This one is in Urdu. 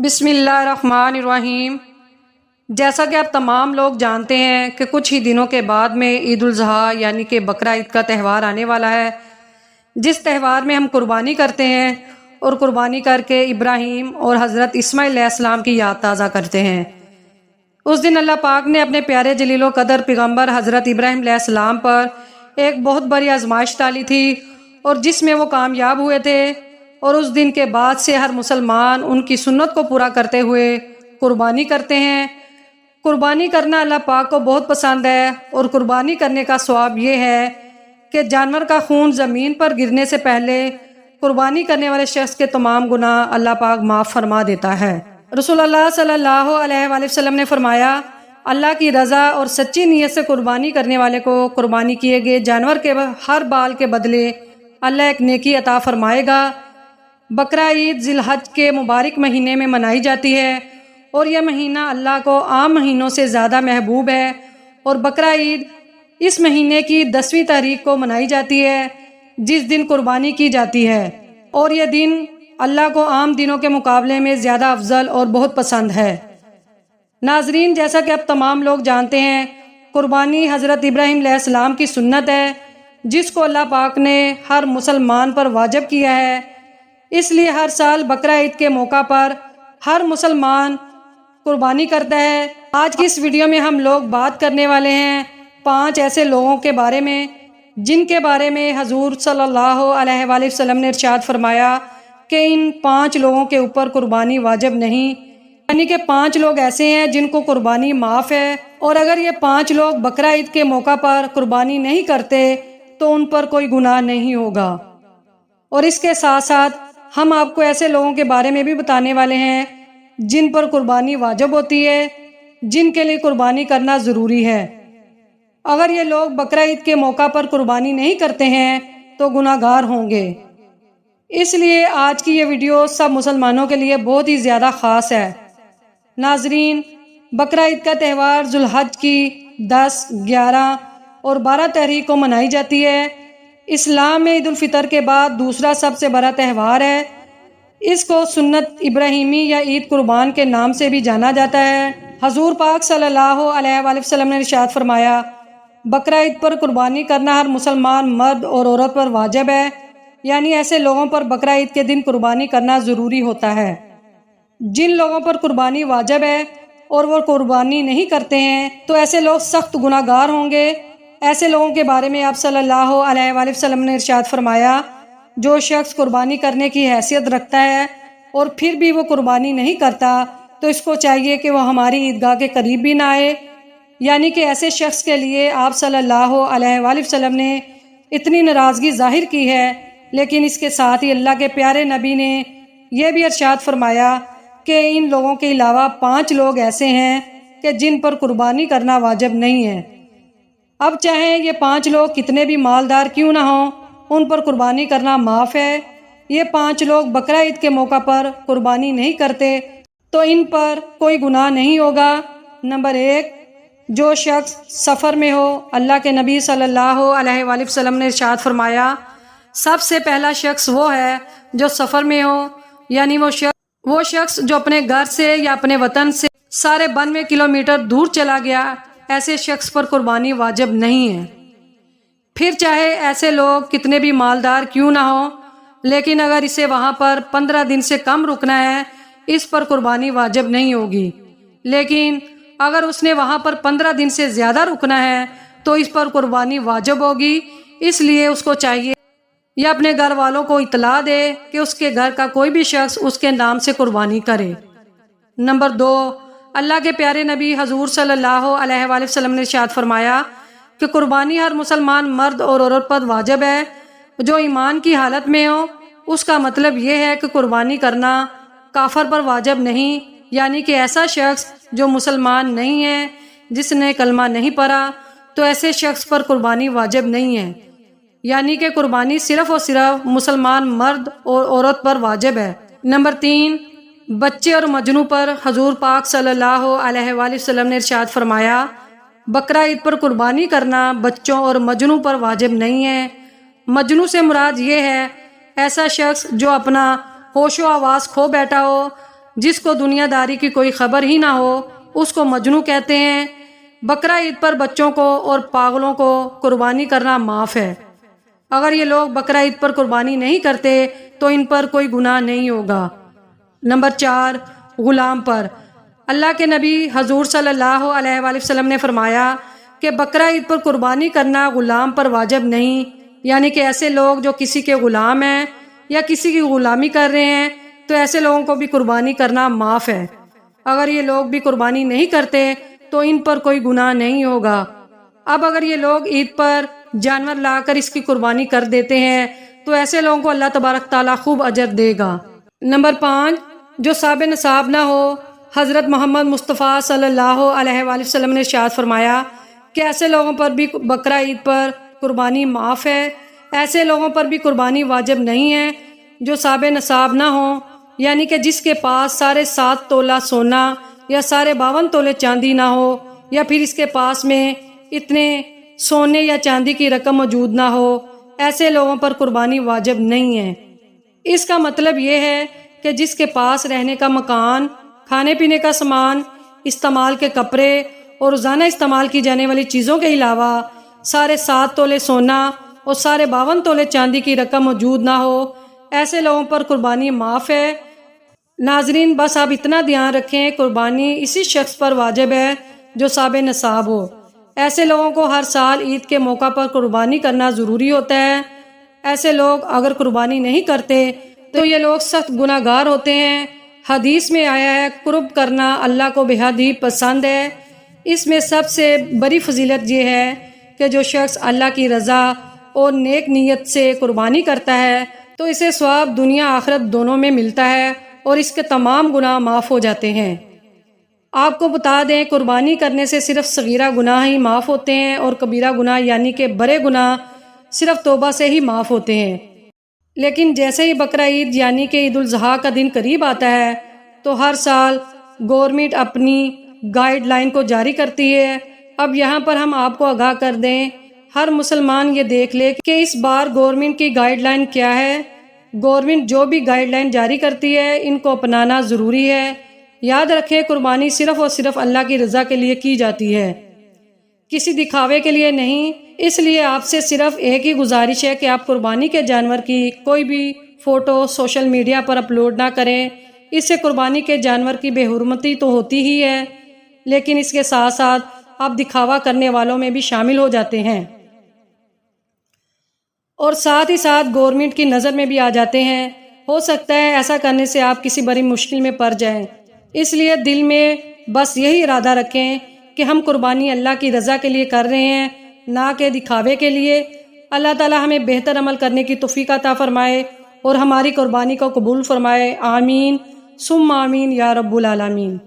بسم اللہ الرحمن الرحیم۔ جیسا کہ آپ تمام لوگ جانتے ہیں کہ کچھ ہی دنوں کے بعد میں عید الاضحیٰ یعنی کہ بقرہ عید کا تہوار آنے والا ہے، جس تہوار میں ہم قربانی کرتے ہیں اور قربانی کر کے ابراہیم اور حضرت اسماعیل علیہ السلام کی یاد تازہ کرتے ہیں۔ اس دن اللہ پاک نے اپنے پیارے جلیل و قدر پیغمبر حضرت ابراہیم علیہ السلام پر ایک بہت بڑی آزمائش ڈالی تھی اور جس میں وہ کامیاب ہوئے تھے، اور اس دن کے بعد سے ہر مسلمان ان کی سنت کو پورا کرتے ہوئے قربانی کرتے ہیں۔ قربانی کرنا اللہ پاک کو بہت پسند ہے، اور قربانی کرنے کا ثواب یہ ہے کہ جانور کا خون زمین پر گرنے سے پہلے قربانی کرنے والے شخص کے تمام گناہ اللہ پاک معاف فرما دیتا ہے۔ رسول اللہ صلی اللہ علیہ وآلہ وسلم نے فرمایا، اللہ کی رضا اور سچی نیت سے قربانی کرنے والے کو قربانی کیے گئے جانور کے ہر بال کے بدلے اللہ ایک نیکی عطا فرمائے گا۔ بقرہ عید ذی الحج کے مبارک مہینے میں منائی جاتی ہے، اور یہ مہینہ اللہ کو عام مہینوں سے زیادہ محبوب ہے، اور بقرہ عید اس مہینے کی 10ویں تاریخ کو منائی جاتی ہے جس دن قربانی کی جاتی ہے، اور یہ دن اللہ کو عام دنوں کے مقابلے میں زیادہ افضل اور بہت پسند ہے۔ ناظرین، جیسا کہ اب تمام لوگ جانتے ہیں، قربانی حضرت ابراہیم علیہ السلام کی سنت ہے جس کو اللہ پاک نے ہر مسلمان پر واجب کیا ہے۔ اس لیے ہر سال بقرہ عید کے موقع پر ہر مسلمان قربانی کرتا ہے۔ آج کی اس ویڈیو میں ہم لوگ بات کرنے والے ہیں 5 ایسے لوگوں کے بارے میں جن کے بارے میں حضور صلی اللہ علیہ وآلہ وسلم نے ارشاد فرمایا کہ ان 5 لوگوں کے اوپر قربانی واجب نہیں، یعنی کہ 5 لوگ ایسے ہیں جن کو قربانی معاف ہے، اور اگر یہ 5 لوگ بقرہ عید کے موقع پر قربانی نہیں کرتے تو ان پر کوئی گناہ نہیں ہوگا۔ اور اس کے ساتھ ساتھ ہم آپ کو ایسے لوگوں کے بارے میں بھی بتانے والے ہیں جن پر قربانی واجب ہوتی ہے، جن کے لیے قربانی کرنا ضروری ہے۔ اگر یہ لوگ بقرہ عید کے موقع پر قربانی نہیں کرتے ہیں تو گناہ گار ہوں گے۔ اس لیے آج کی یہ ویڈیو سب مسلمانوں کے لیے بہت ہی زیادہ خاص ہے۔ ناظرین، بقرہ عید کا تہوار ذی الحج کی 10، 11 اور 12 تاریخ کو منائی جاتی ہے۔ اسلام میں عید الفطر کے بعد دوسرا سب سے بڑا تہوار ہے۔ اس کو سنت ابراہیمی یا عید قربان کے نام سے بھی جانا جاتا ہے۔ حضور پاک صلی اللہ علیہ وآلہ وسلم نے ارشاد فرمایا، بقرہ عید پر قربانی کرنا ہر مسلمان مرد اور عورت پر واجب ہے، یعنی ایسے لوگوں پر بقرہ عید کے دن قربانی کرنا ضروری ہوتا ہے۔ جن لوگوں پر قربانی واجب ہے اور وہ قربانی نہیں کرتے ہیں تو ایسے لوگ سخت گناہ گار ہوں گے۔ ایسے لوگوں کے بارے میں آپ صلی اللہ علیہ وآلہ وسلم نے ارشاد فرمایا، جو شخص قربانی کرنے کی حیثیت رکھتا ہے اور پھر بھی وہ قربانی نہیں کرتا تو اس کو چاہیے کہ وہ ہماری عیدگاہ کے قریب بھی نہ آئے۔ یعنی کہ ایسے شخص کے لیے آپ صلی اللہ علیہ وآلہ وسلم نے اتنی ناراضگی ظاہر کی ہے، لیکن اس کے ساتھ ہی اللہ کے پیارے نبی نے یہ بھی ارشاد فرمایا کہ ان لوگوں کے علاوہ 5 لوگ ایسے ہیں کہ جن پر قربانی کرنا واجب نہیں ہے۔ اب چاہیں یہ 5 لوگ کتنے بھی مالدار کیوں نہ ہوں، ان پر قربانی کرنا معاف ہے۔ یہ 5 لوگ بقرہ عید کے موقع پر قربانی نہیں کرتے تو ان پر کوئی گناہ نہیں ہوگا۔ نمبر 1، جو شخص سفر میں ہو۔ اللہ کے نبی صلی اللہ علیہ وآلہ وسلم نے ارشاد فرمایا، سب سے پہلا شخص وہ ہے جو سفر میں ہو، یعنی وہ شخص جو اپنے گھر سے یا اپنے وطن سے 92 کلومیٹر دور چلا گیا، ایسے شخص پر قربانی واجب نہیں ہے۔ پھر چاہے ایسے لوگ کتنے بھی مالدار کیوں نہ ہوں، لیکن اگر اسے وہاں پر 15 دن سے کم رکنا ہے، اس پر قربانی واجب نہیں ہوگی۔ لیکن اگر اس نے وہاں پر 15 دن سے زیادہ رکنا ہے تو اس پر قربانی واجب ہوگی۔ اس لیے اس کو چاہیے یا اپنے گھر والوں کو اطلاع دے کہ اس کے گھر کا کوئی بھی شخص اس کے نام سے قربانی کرے۔ نمبر 2، اللہ کے پیارے نبی حضور صلی اللہ علیہ وآلہ وسلم نے ارشاد فرمایا کہ قربانی ہر مسلمان مرد اور عورت پر واجب ہے جو ایمان کی حالت میں ہو۔ اس کا مطلب یہ ہے کہ قربانی کرنا کافر پر واجب نہیں، یعنی کہ ایسا شخص جو مسلمان نہیں ہے، جس نے کلمہ نہیں پڑھا، تو ایسے شخص پر قربانی واجب نہیں ہے، یعنی کہ قربانی صرف اور صرف مسلمان مرد اور عورت پر واجب ہے۔ نمبر 3، بچے اور مجنوں پر حضور پاک صلی اللہ علیہ وآلہ وسلم نے ارشاد فرمایا، بقرہ عید پر قربانی کرنا بچوں اور مجنوں پر واجب نہیں ہے۔ مجنوں سے مراد یہ ہے ایسا شخص جو اپنا ہوش و حواس کھو بیٹھا ہو، جس کو دنیا داری کی کوئی خبر ہی نہ ہو اس کو مجنوں کہتے ہیں۔ بقرہ عید پر بچوں کو اور پاگلوں کو قربانی کرنا معاف ہے۔ اگر یہ لوگ بقرہ عید پر قربانی نہیں کرتے تو ان پر کوئی گناہ نہیں ہوگا۔ نمبر 4، غلام پر۔ اللہ کے نبی حضور صلی اللہ علیہ وآلہ وسلم نے فرمایا کہ بقرہ عید پر قربانی کرنا غلام پر واجب نہیں، یعنی کہ ایسے لوگ جو کسی کے غلام ہیں یا کسی کی غلامی کر رہے ہیں تو ایسے لوگوں کو بھی قربانی کرنا معاف ہے۔ اگر یہ لوگ بھی قربانی نہیں کرتے تو ان پر کوئی گناہ نہیں ہوگا۔ اب اگر یہ لوگ عید پر جانور لا کر اس کی قربانی کر دیتے ہیں تو ایسے لوگوں کو اللہ تبارک تعالیٰ خوب اجر دے گا۔ نمبر 5، جو صاحب نصاب نہ ہو۔ حضرت محمد مصطفیٰ صلی اللہ علیہ وآلہ وسلم نے ارشاد فرمایا کہ ایسے لوگوں پر بھی بقرہ عید پر قربانی معاف ہے۔ ایسے لوگوں پر بھی قربانی واجب نہیں ہے جو صاحب نصاب نہ ہوں، یعنی کہ جس کے پاس 7.5 تولہ سونا یا 52.5 تولے چاندی نہ ہو، یا پھر اس کے پاس میں اتنے سونے یا چاندی کی رقم موجود نہ ہو۔ ایسے لوگوں پر قربانی واجب نہیں ہے۔ اس کا مطلب یہ ہے کہ جس کے پاس رہنے کا مکان، کھانے پینے کا سامان، استعمال کے کپڑے اور روزانہ استعمال کی جانے والی چیزوں کے علاوہ 7.5 تولے سونا اور 52.5 تولے چاندی کی رقم موجود نہ ہو، ایسے لوگوں پر قربانی معاف ہے۔ ناظرین، بس آپ اتنا دھیان رکھیں، قربانی اسی شخص پر واجب ہے جو صاحب نصاب ہو۔ ایسے لوگوں کو ہر سال عید کے موقع پر قربانی کرنا ضروری ہوتا ہے۔ ایسے لوگ اگر قربانی نہیں کرتے تو یہ لوگ سخت گناہ گار ہوتے ہیں۔ حدیث میں آیا ہے قرب کرنا اللہ کو بے حد ہی پسند ہے۔ اس میں سب سے بڑی فضیلت یہ ہے کہ جو شخص اللہ کی رضا اور نیک نیت سے قربانی کرتا ہے تو اسے ثواب دنیا آخرت دونوں میں ملتا ہے اور اس کے تمام گناہ معاف ہو جاتے ہیں۔ آپ کو بتا دیں، قربانی کرنے سے صرف صغیرہ گناہ ہی معاف ہوتے ہیں اور کبیرہ گناہ یعنی کہ بڑے گناہ صرف توبہ سے ہی معاف ہوتے ہیں۔ لیکن جیسے ہی بقرہ عید یعنی کہ عید الاضحیٰ کا دن قریب آتا ہے تو ہر سال گورنمنٹ اپنی گائیڈ لائن کو جاری کرتی ہے۔ اب یہاں پر ہم آپ کو آگاہ کر دیں، ہر مسلمان یہ دیکھ لے کہ اس بار گورنمنٹ کی گائیڈ لائن کیا ہے۔ گورنمنٹ جو بھی گائیڈ لائن جاری کرتی ہے ان کو اپنانا ضروری ہے۔ یاد رکھیں، قربانی صرف اور صرف اللہ کی رضا کے لیے کی جاتی ہے، کسی دکھاوے کے لیے نہیں۔ اس لیے آپ سے صرف ایک ہی گزارش ہے کہ آپ قربانی کے جانور کی کوئی بھی فوٹو سوشل میڈیا پر اپلوڈ نہ کریں۔ اس سے قربانی کے جانور کی بے حرمتی تو ہوتی ہی ہے، لیکن اس کے ساتھ ساتھ آپ دکھاوا کرنے والوں میں بھی شامل ہو جاتے ہیں اور ساتھ ہی ساتھ گورنمنٹ کی نظر میں بھی آ جاتے ہیں۔ ہو سکتا ہے ایسا کرنے سے آپ کسی بڑی مشکل میں پڑ جائیں۔ اس لیے دل میں بس یہی ارادہ رکھیں کہ ہم قربانی اللہ کی رضا کے لیے کر رہے ہیں، نہ کہ دکھاوے کے لیے۔ اللہ تعالی ہمیں بہتر عمل کرنے کی توفیق عطا فرمائے اور ہماری قربانی کو قبول فرمائے۔ آمین ثم آمین یا رب العالمین۔